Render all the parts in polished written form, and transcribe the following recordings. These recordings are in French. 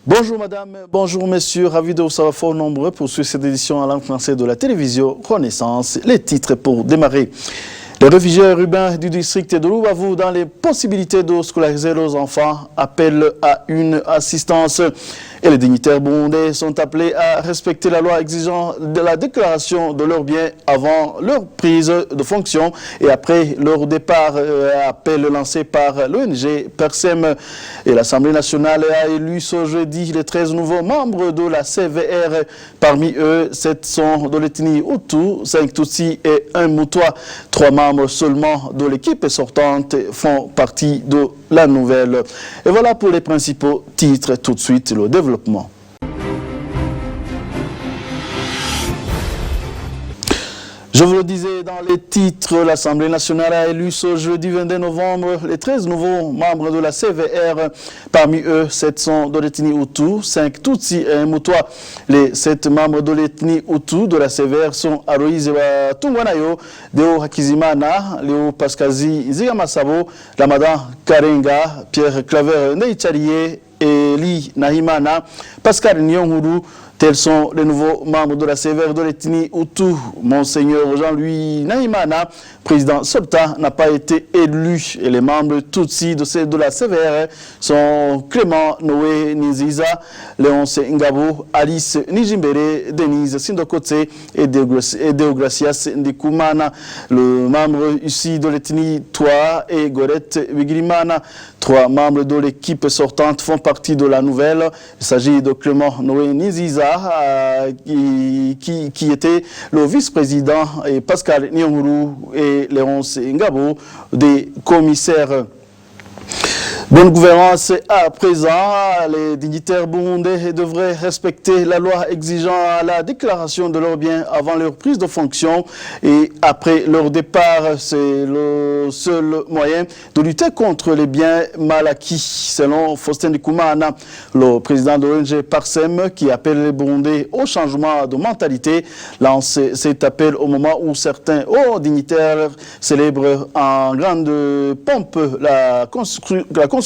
Bonjour madame, bonjour messieurs, ravi de vous savoir fort nombreux pour suivre cette édition en langue française de la télévision Renaissance. Les titres pour démarrer. Les réfugiés urbains du district de Louvavu, dans les possibilités de scolariser leurs enfants, appellent à une assistance. Et les dignitaires burundais sont appelés à respecter la loi exigeant de la déclaration de leurs biens avant leur prise de fonction et après leur départ. Appel lancé par l'ONG PERSEM. Et l'Assemblée nationale a élu ce jeudi les 13 nouveaux membres de la CVR. Parmi eux, 7 sont de l'ethnie Hutu, 5 Tutsi et 1 Mutwa. 3 membres seulement de l'équipe sortante font partie de la nouvelle. Et voilà pour les principaux titres. Tout de suite, le développement. Je vous le disais dans les titres, l'Assemblée nationale a élu ce jeudi 22 novembre les 13 nouveaux membres de la CVR. Parmi eux, 7 sont de l'ethnie Hutu, 5 Tutsi et 1 Mutwa. Les 7 membres de l'ethnie Hutu de la CVR sont Aloïse Tungwanayo, Deo Hakizimana, Léo Paskazi Zigamasabo, Ramadan Karenga, Pierre Claver Neicharie, Eli Nahimana, Pascal Nyonguru. Tels sont les nouveaux membres de la CVR de l'ethnie Hutu. Monseigneur Jean-Louis Nahimana, président Solta, n'a pas été élu. Et les membres Tutsi de la CVR sont Clément Noé Niziza, Léonce Ngabo, Alice Nijimbere, Denise Sindokote et Deogracias Ndikumana. Le membre ici de l'ethnie Toa et Gorette Bigirimana. 3 membres de l'équipe sortante font partie de la nouvelle. Il s'agit de Clément Noé Niziza, qui était le vice-président, et Pascal Nyonguru et Léonce Ngabo, des commissaires. Bonne gouvernance à présent, les dignitaires burundais devraient respecter la loi exigeant la déclaration de leurs biens avant leur prise de fonction et après leur départ. C'est le seul moyen de lutter contre les biens mal acquis, selon Faustin Ndikumana, le président de l'ONG PARSEM, qui appelle les Burundais au changement de mentalité. Lance cet appel au moment où certains hauts dignitaires célèbrent en grande pompe la construction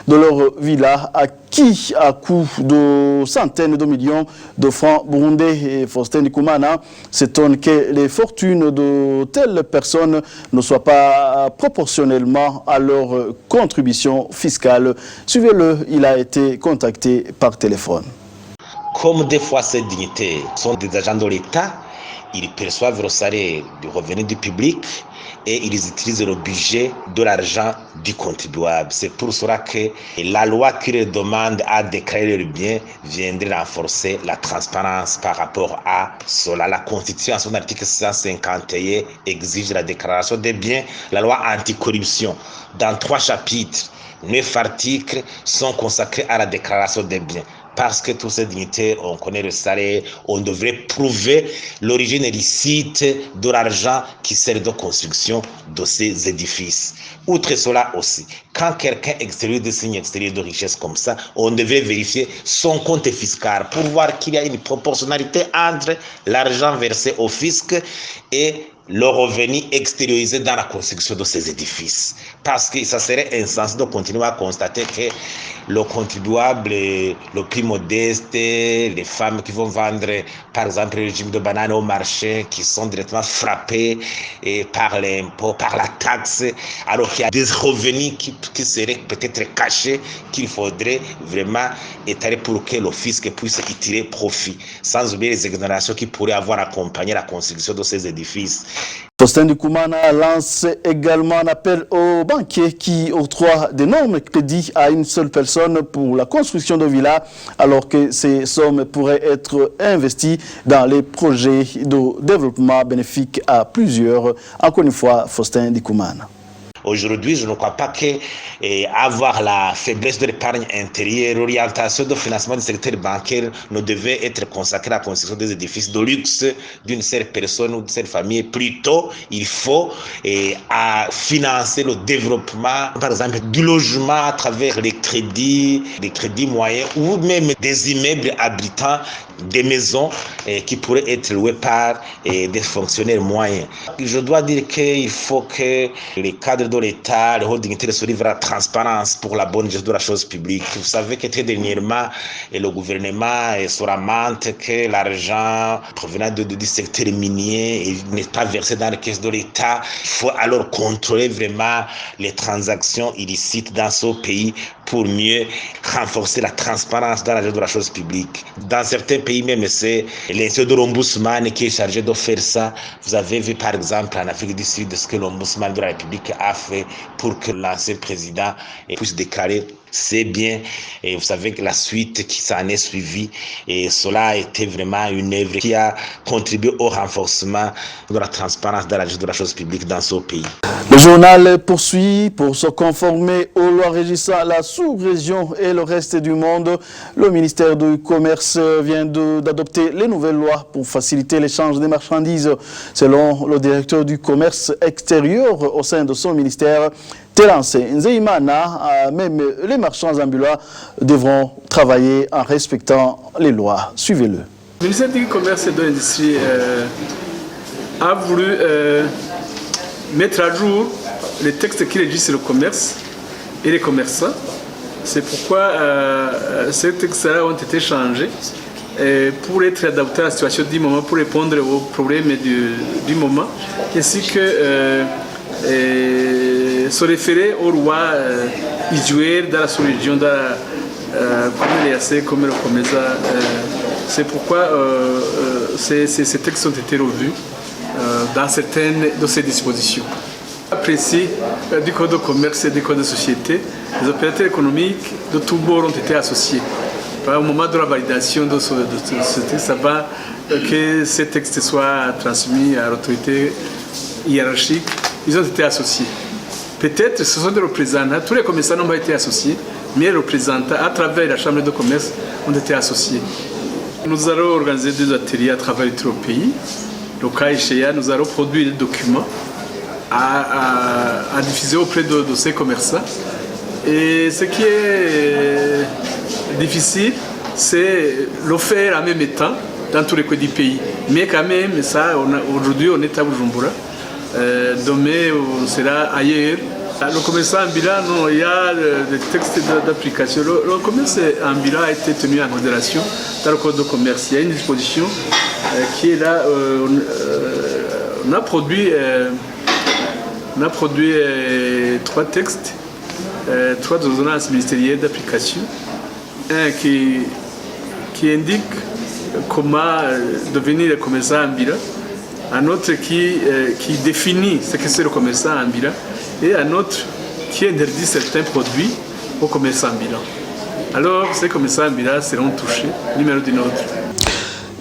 de leur villa acquis à coût de centaines de millions de francs burundais. Et Faustin Ndikumana s'étonne que les fortunes de telles personnes ne soient pas proportionnellement à leur contribution fiscale. Suivez-le, il a été contacté par téléphone. Comme des fois ces dignitaires sont des agents de l'État, ils perçoivent le salaire du revenu du public et ils utilisent le budget de l'argent du contribuable. C'est pour cela que la loi qui les demande à déclarer le bien viendrait renforcer la transparence par rapport à cela. La Constitution, en son article 151, exige la déclaration des biens. La loi anticorruption, dans 3 chapitres, 9 articles sont consacrés à la déclaration des biens. Parce que tous ces dignitaires, on connaît le salaire, on devrait prouver l'origine illicite de l'argent qui sert de construction de ces édifices. Outre cela aussi, quand quelqu'un extérieur des signes extérieurs de richesse comme ça, on devrait vérifier son compte fiscal pour voir qu'il y a une proportionnalité entre l'argent versé au fisc et le revenu extériorisé dans la construction de ces édifices. Parce que ça serait insensé de continuer à constater que le contribuable le plus modeste, les femmes qui vont vendre par exemple le régime de bananes au marché, qui sont directement frappées par l'impôt, par la taxe, alors qu'il y a des revenus qui seraient peut-être cachés, qu'il faudrait vraiment étaler pour que le fisc puisse y tirer profit, sans oublier les exonérations qui pourraient avoir accompagné la construction de ces édifices. Faustin Ndikumana lance également un appel aux banquiers qui octroient d'énormes crédits à une seule personne pour la construction de villas, alors que ces sommes pourraient être investies dans les projets de développement bénéfiques à plusieurs. Encore une fois, Faustin Ndikumana. Aujourd'hui, je ne crois pas que avoir la faiblesse de l'épargne intérieure, l'orientation de financement du secteur bancaire ne devait être consacrée à la construction des édifices de luxe d'une seule personne ou d'une seule famille. Plutôt, il faut financer le développement, par exemple, du logement à travers les crédits moyens ou même des immeubles abritant des maisons qui pourraient être louées par des fonctionnaires moyens. Je dois dire qu'il faut que les cadres de l'État, le haut dignitaire se livre à la transparence pour la bonne gestion de la chose publique. Vous savez que très dernièrement, le gouvernement se lamente que l'argent provenant du secteur minier n'est pas versé dans les caisses de l'État. Il faut alors contrôler vraiment les transactions illicites dans ce pays pour mieux renforcer la transparence dans la gestion de la chose publique. Dans certains pays même, c'est l'institut de l'ombudsman qui est chargé de faire ça. Vous avez vu par exemple en Afrique du Sud ce que l'ombudsman de la République a fait pour que l'ancien président puisse déclarer c'est bien. Et vous savez que la suite qui s'en est suivie, et cela a été vraiment une œuvre qui a contribué au renforcement de la transparence dans la gestion de la chose publique dans ce pays. Le journal poursuit pour se conformer aux lois régissant la sous-région et le reste du monde. Le ministère du Commerce vient d'adopter les nouvelles lois pour faciliter l'échange des marchandises. Selon le directeur du Commerce extérieur au sein de son ministère, Terence Nzeimana, même les marchands ambulants devront travailler en respectant les lois. Suivez-le. Le ministère du Commerce et de l'Industrie a voulu mettre à jour les textes qui régissent le commerce et les commerçants. C'est pourquoi ces textes-là ont été changés pour être adaptés à la situation du moment, pour répondre aux problèmes du moment, ainsi que se référer aux lois usuelles dans la sous-région, comme l'EAC, comme le COMESA. C'est pourquoi ces textes ont été revus dans certaines de ces dispositions. Précis du code de commerce et du code de société, les opérateurs économiques de tous bords ont été associés. Au moment de la validation de ce texte, avant que ces textes soient transmis à l'autorité hiérarchique, ils ont été associés. Peut-être ce sont des représentants, tous les commerçants n'ont pas été associés, mais les représentants à travers la Chambre de commerce ont été associés. Nous allons organiser des ateliers à travers tout le pays. Le cas échéant, nous allons produire des documents à diffuser auprès de ces commerçants. Et ce qui est difficile, c'est le faire en même temps dans tous les coins du pays. Mais quand même, ça, aujourd'hui, on est à Bujumbura. Demain, on sera ailleurs. Le commerce ambulant, non, il y a des textes d'application. Le commerce ambulant a été tenu en considération dans le code de commerce. Il y a une disposition qui est là. On a produit 3 textes, 3 ordonnances ministérielles d'application. Un qui indique comment devenir le commerçant ambulant, un autre qui définit ce que c'est le commerçant ambulant, et un autre qui interdit certains produits aux commerçants ambulants. Alors, ces commerçants ambulants seront touchés, numéro d'une autre.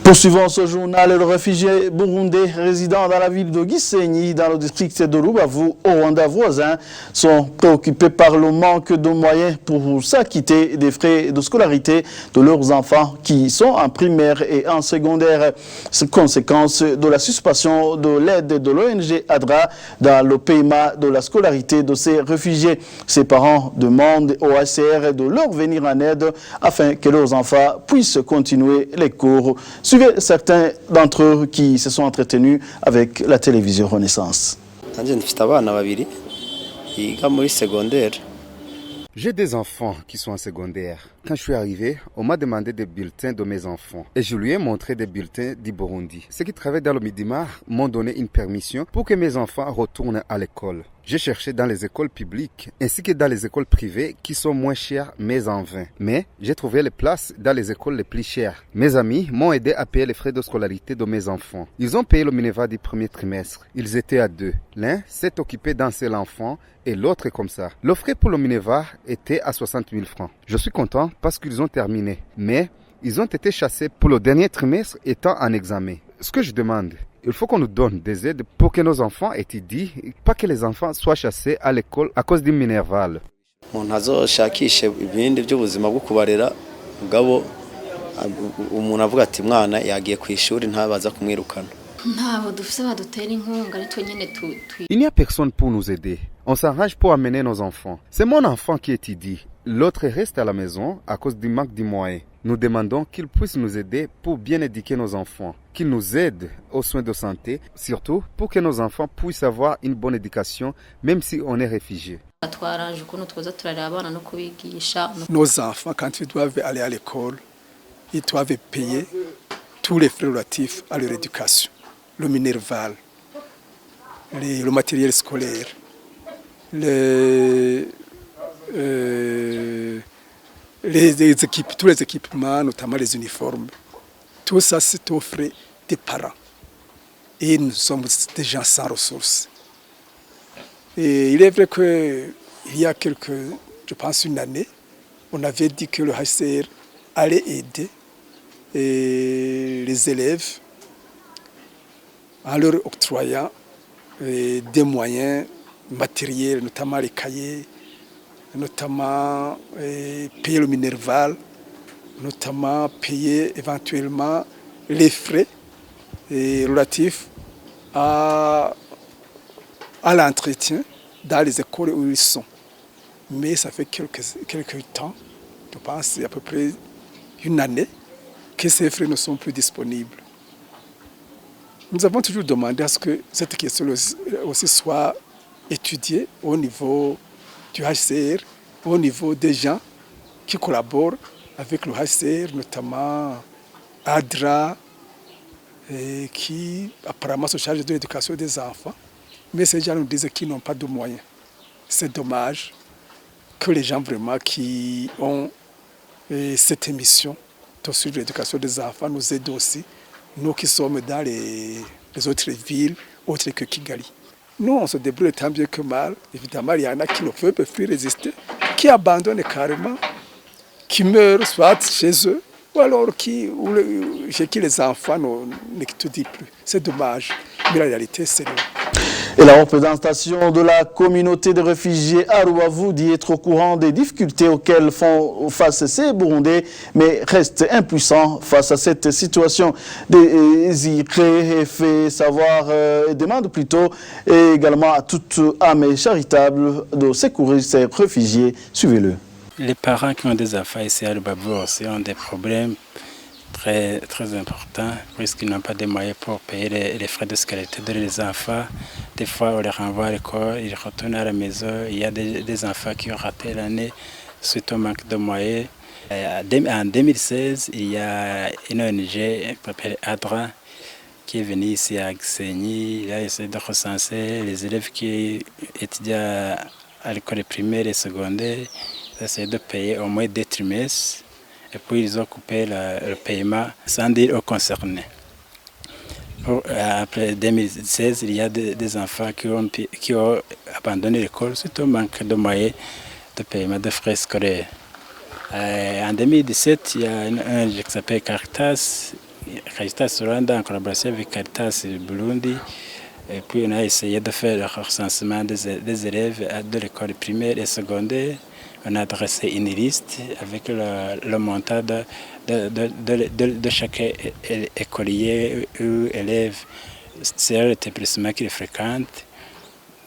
Poursuivons ce journal, le réfugié burundais résidant dans la ville de Gisenyi, dans le district de Rubavu, au Rwanda voisin, sont préoccupés par le manque de moyens pour s'acquitter des frais de scolarité de leurs enfants qui sont en primaire et en secondaire. C'est conséquence de la suspension de l'aide de l'ONG ADRA dans le paiement de la scolarité de ces réfugiés. Ces parents demandent au HCR de leur venir en aide afin que leurs enfants puissent continuer les cours. Suivez certains d'entre eux qui se sont entretenus avec la télévision Renaissance. J'ai des enfants qui sont en secondaire. Quand je suis arrivé, on m'a demandé des bulletins de mes enfants. Et je lui ai montré des bulletins du Burundi. Ceux qui travaillent dans le Midimar m'ont donné une permission pour que mes enfants retournent à l'école. J'ai cherché dans les écoles publiques ainsi que dans les écoles privées qui sont moins chères, mais en vain. Mais j'ai trouvé les places dans les écoles les plus chères. Mes amis m'ont aidé à payer les frais de scolarité de mes enfants. Ils ont payé le Minerva du premier trimestre. Ils étaient à 2. L'un s'est occupé d'un seul enfant et l'autre comme ça. Le frais pour le Minerva était à 60 000 francs. Je suis content parce qu'ils ont terminé. Mais ils ont été chassés pour le dernier trimestre étant en examen. Ce que je demande, il faut qu'on nous donne des aides pour que nos enfants étudient, pas que les enfants soient chassés à l'école à cause du minerval. Il n'y a personne pour nous aider. On s'arrange pour amener nos enfants. C'est mon enfant qui étudie. L'autre reste à la maison à cause du manque de moyens. Nous demandons qu'ils puissent nous aider pour bien éduquer nos enfants, qu'ils nous aident aux soins de santé, surtout pour que nos enfants puissent avoir une bonne éducation, même si on est réfugié. Nos enfants, quand ils doivent aller à l'école, ils doivent payer tous les frais relatifs à leur éducation, le minerval, le matériel scolaire, les équipes, tous les équipements, notamment les uniformes. Tout ça, c'est aux frais des parents. Et nous sommes des gens sans ressources. Et il est vrai qu'il y a je pense une année, on avait dit que le HCR allait aider les élèves en leur octroyant des moyens matériels, notamment les cahiers, notamment payer le minerval, notamment payer éventuellement les frais relatifs à l'entretien dans les écoles où ils sont. Mais ça fait quelques temps, je pense à peu près une année, que ces frais ne sont plus disponibles. Nous avons toujours demandé à ce que cette question aussi soit étudiée au niveau du HCR, au niveau des gens qui collaborent avec le HCR, notamment ADRA, qui apparemment se charge de l'éducation des enfants. Mais ces gens nous disent qu'ils n'ont pas de moyens. C'est dommage que les gens vraiment qui ont cette émission de suivre l'éducation des enfants nous aident aussi, nous qui sommes dans les autres villes, autres que Kigali. Nous, on se débrouille tant bien que mal. Évidemment, il y en a qui ne peuvent plus résister, qui abandonnent carrément, qui meurent soit chez eux, ou alors chez qui les enfants n'étudient plus. C'est dommage, mais la réalité, c'est nous. Et la représentation de la communauté de réfugiés à Rubavu dit être au courant des difficultés auxquelles font face ces Burundais, mais reste impuissant face à cette situation. Désiré fait savoir, demande plutôt, et également à toute âme charitable de secourir ces réfugiés. Suivez-le. Les parents qui ont des enfants ici à Rubavu aussi ont des problèmes très importants, puisqu'ils n'ont pas de moyens pour payer les frais de scolarité de les enfants. Des fois, on les renvoie à l'école, ils retournent à la maison. Il y a des enfants qui ont raté l'année suite au manque de moyens. En 2016, il y a une ONG qui s'appelle ADRA qui est venue ici à Gisenyi. Il a essayé de recenser les élèves qui étudient à l'école primaire et secondaire. Ils ont essayé de payer au moins 2 trimestres. Et puis ils ont coupé le paiement sans dire aux concernés. Après 2016, il y a des enfants qui ont abandonné l'école suite au manque de moyens de paiement de frais scolaires. En 2017, il y a une ONG qui s'appelle Caritas Rwanda en collaboration avec Caritas Burundi. Et puis on a essayé de faire le recensement des élèves de l'école primaire et secondaire. On a dressé une liste avec le montant de chaque écolier ou élève. C'est l'établissement qu'il fréquente.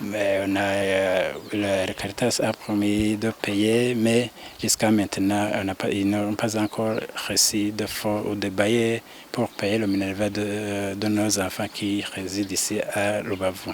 Mais le Caritas a promis de payer, mais jusqu'à maintenant, ils n'ont pas encore reçu de fonds ou de baillets pour payer le minerval de nos enfants qui résident ici à Rubavu.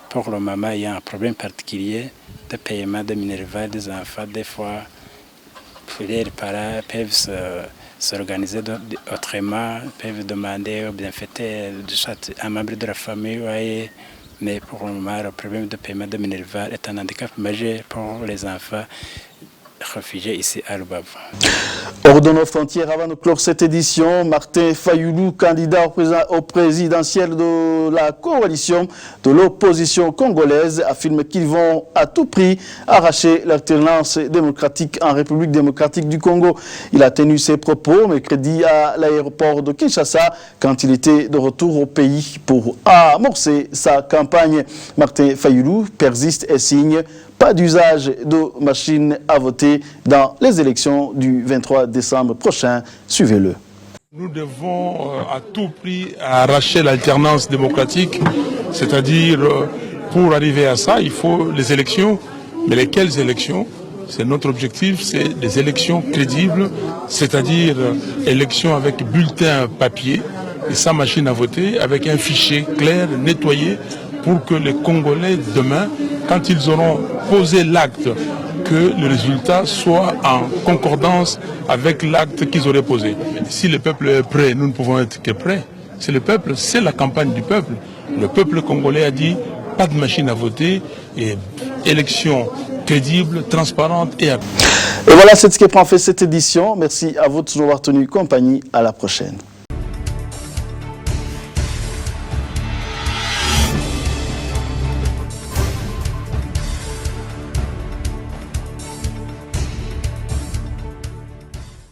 Pour le moment, il y a un problème particulier de paiement de minerval des enfants. Des fois, les parents peuvent s'organiser autrement, peuvent demander au bienfaiteur un membre de la famille. Mais pour le moment, le problème de paiement de minerval est un handicap majeur pour les enfants réfugiés ici à Rubavu. Hors de nos frontières, avant de clore cette édition, Martin Fayulu, candidat au présidentiel de la coalition de l'opposition congolaise, affirme qu'ils vont à tout prix arracher l'alternance démocratique en République démocratique du Congo. Il a tenu ses propos mercredi à l'aéroport de Kinshasa quand il était de retour au pays pour amorcer sa campagne. Martin Fayulu persiste et signe pas d'usage de machines à voter dans les élections du 23 décembre prochain. Suivez-le. Nous devons à tout prix arracher l'alternance démocratique, c'est-à-dire pour arriver à ça, il faut les élections. Mais lesquelles élections? C'est notre objectif, c'est des élections crédibles, c'est-à-dire élections avec bulletin papier et sans machine à voter, avec un fichier clair, nettoyé, pour que les Congolais, demain, quand ils auront posé l'acte, que le résultat soit en concordance avec l'acte qu'ils auraient posé. Si le peuple est prêt, nous ne pouvons être que prêts. C'est le peuple, c'est la campagne du peuple. Le peuple congolais a dit pas de machine à voter et élection crédible, transparente et... Et voilà, c'est ce qui prend fait cette édition. Merci à vous de nous avoir tenu compagnie. À la prochaine.